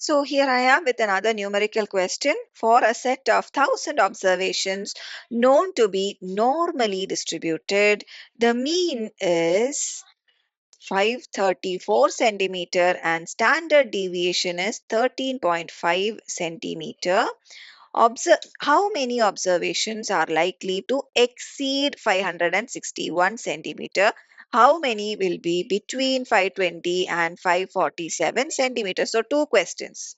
So here I am with another numerical question for a set of 1000 observations known to be normally distributed. The mean is 534 centimeter and standard deviation is 13.5 centimeter. How many observations are likely to exceed 561 centimeter? How many will be between 520 and 547 centimeters? So two questions.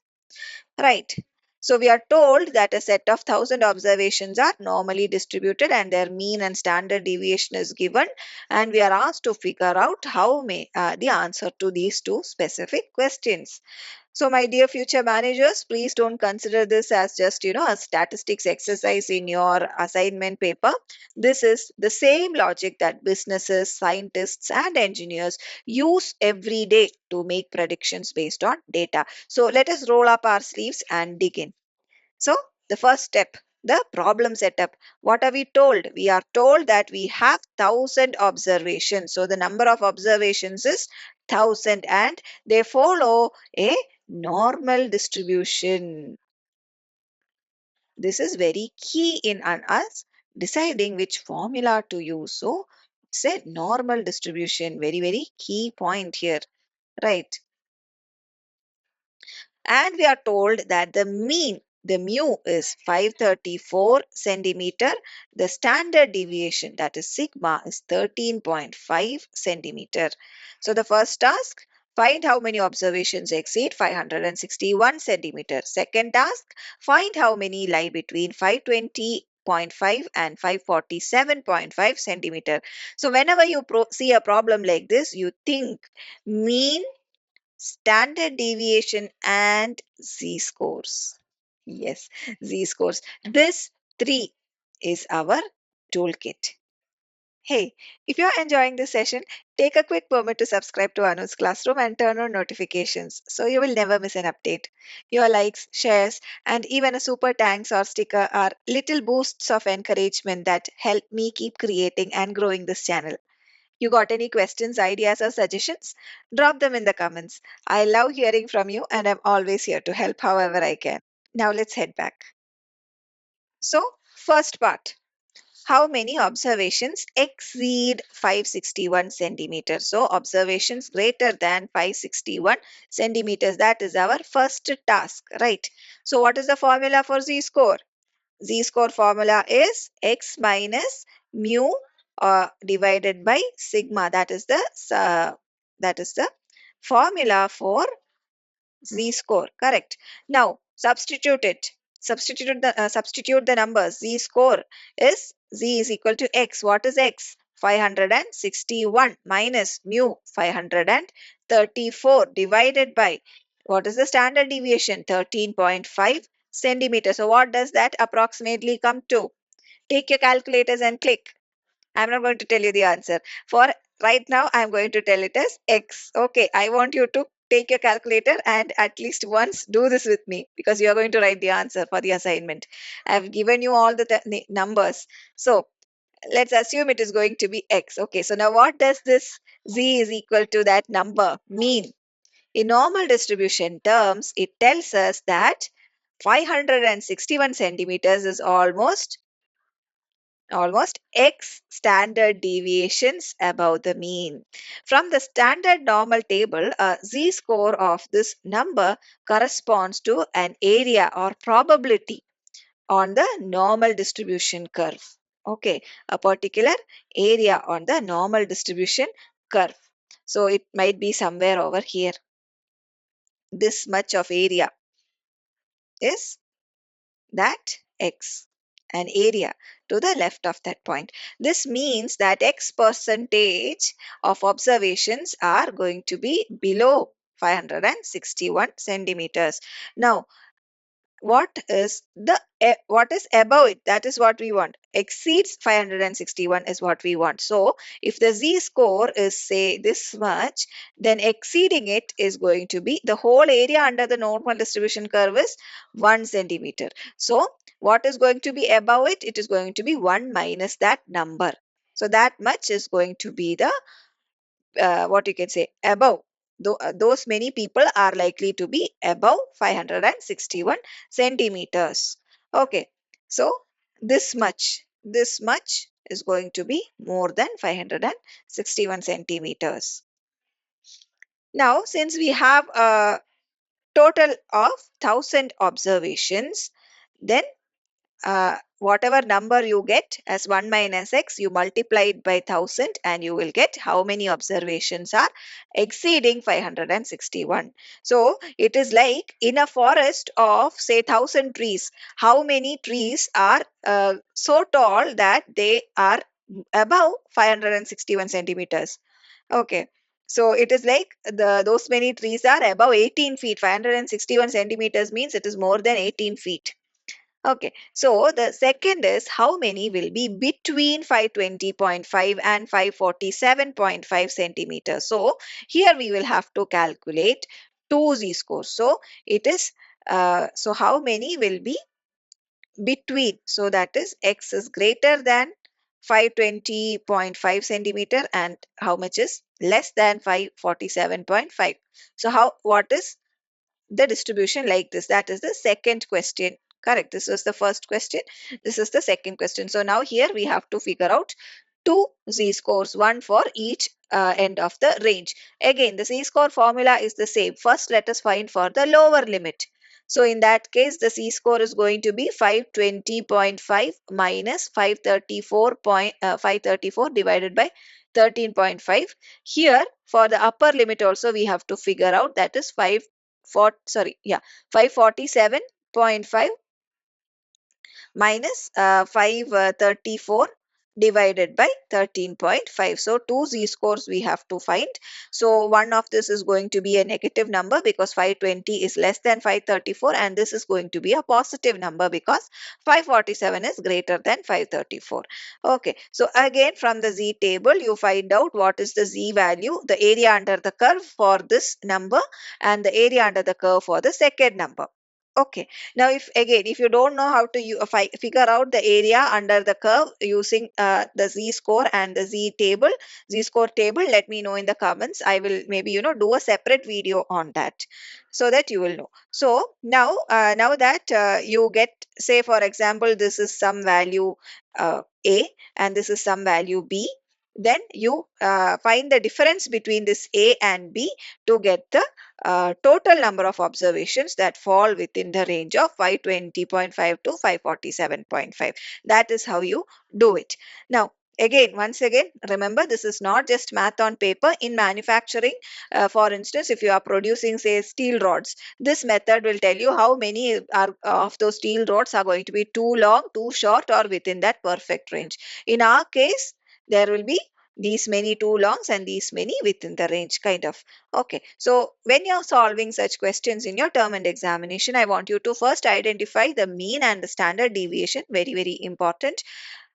Right. So we are told that a set of 1000 observations are normally distributed and their mean and standard deviation is given, and we are asked to figure out the answer to these two specific questions. So my dear future managers, please don't consider this as just, a statistics exercise in your assignment paper. This is the same logic that businesses, scientists, and engineers use every day to make predictions based on data. So let us roll up our sleeves and dig in. So the first step, the problem setup. What are we told? We are told that we have 1000 observations. So the number of observations is 1000 and they follow a normal distribution. This is very key in us deciding which formula to use. So it's a normal distribution. Very, very key point here. Right. And we are told that the mu is 534 centimeter. The standard deviation, that is sigma, is 13.5 centimeter. So the first task, find how many observations exceed 561 centimeter. Second task, find how many lie between 520.5 and 547.5 centimeter. So whenever you see a problem like this, you think mean, standard deviation and z-scores. Yes, z-scores. This three is our toolkit. Hey, if you're enjoying this session, take a quick moment to subscribe to Anu's Classroom and turn on notifications so you will never miss an update. Your likes, shares, and even a super thanks or sticker are little boosts of encouragement that help me keep creating and growing this channel. You got any questions, ideas, or suggestions? Drop them in the comments. I love hearing from you and I'm always here to help however I can. Now let's head back. So, first part. How many observations exceed 561 centimeters? So, observations greater than 561 centimeters. That is our first task, right? So, what is the formula for z-score? Z-score formula is x minus mu divided by sigma. That is the formula for z-score. Correct. Now substitute it. Substitute the numbers. Z is equal to x. What is x? 561 minus mu 534 divided by what is the standard deviation? 13.5 centimeters. So what does that approximately come to? Take your calculators and click. I'm not going to tell you the answer. For right now, I'm going to tell it as X. Okay, I want you to take your calculator and at least once do this with me because you are going to write the answer for the assignment. I've given you all the numbers. So let's assume it is going to be X. Okay, so now what does this Z is equal to that number mean? In normal distribution terms, it tells us that 561 centimeters is almost x standard deviations above the mean. From the standard normal table, a z-score of this number corresponds to an area or probability on the normal distribution curve. Okay, a particular area on the normal distribution curve. So it might be somewhere over here. This much of area is that x, an area to the left of that point. This means that x percentage of observations are going to be below 561 centimeters. Now, what is above it? That is what we want. Exceeds 561 is what we want. So if the z-score is say this much, then exceeding it is going to be the whole area under the normal distribution curve is 1 centimeter. So what is going to be above it? It is going to be 1 minus that number. So that much is going to be the what you can say above. those many people are likely to be above 561 centimeters. Okay, so this much is going to be more than 561 centimeters. Now, since we have a total of 1000 observations, then whatever number you get as 1 minus x, you multiply it by 1000 and you will get how many observations are exceeding 561. So it is like in a forest of say 1000 trees, how many trees are so tall that they are above 561 centimeters. Okay. So it is like those many trees are above 18 feet. 561 centimeters means it is more than 18 feet. Okay, so the second is how many will be between 520.5 and 547.5 centimeters. So here we will have to calculate two z-scores. So it is, so how many will be between? So that is x is greater than 520.5 centimeter and how much is less than 547.5. So what is the distribution like this? That is the second question. Correct. This was the first question. This is the second question. So now here we have to figure out two z-scores, one for each end of the range. Again, the z-score formula is the same. First, let us find for the lower limit. So in that case, the z-score is going to be 520.5 minus 534 divided by 13.5. Here, for the upper limit also, we have to figure out, that is 547.5 minus 534 divided by 13.5. So two z-scores we have to find. So one of this is going to be a negative number because 520 is less than 534, and this is going to be a positive number because 547 is greater than 534. Okay, so again from the z table you find out what is the z value, the area under the curve for this number and the area under the curve for the second number. Okay. Now, if you don't know how to figure out the area under the curve using the z-score and the z-score table, let me know in the comments. I will maybe do a separate video on that so that you will know. So now that you get, say for example, this is some value a and this is some value b, then you find the difference between this a and b to get the total number of observations that fall within the range of 520.5 to 547.5. That is how you do it. Now, once again, remember, this is not just math on paper. In manufacturing, for instance, if you are producing, say, steel rods, this method will tell you how many of those steel rods are going to be too long, too short, or within that perfect range. In our case, there will be these many too longs and these many within the range, kind of. Okay, so when you're solving such questions in your term and examination, I want you to first identify the mean and the standard deviation, very, very important.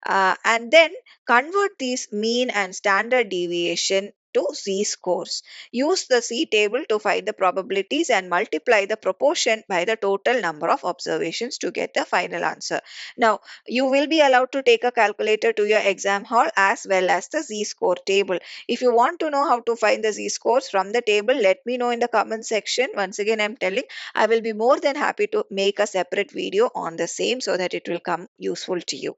And then convert these mean and standard deviation to z-scores. Use the z table to find the probabilities and multiply the proportion by the total number of observations to get the final answer. Now, you will be allowed to take a calculator to your exam hall as well as the z-score table. If you want to know how to find the z-scores from the table, let me know in the comment section. Once again, I'm telling, I will be more than happy to make a separate video on the same so that it will come useful to you.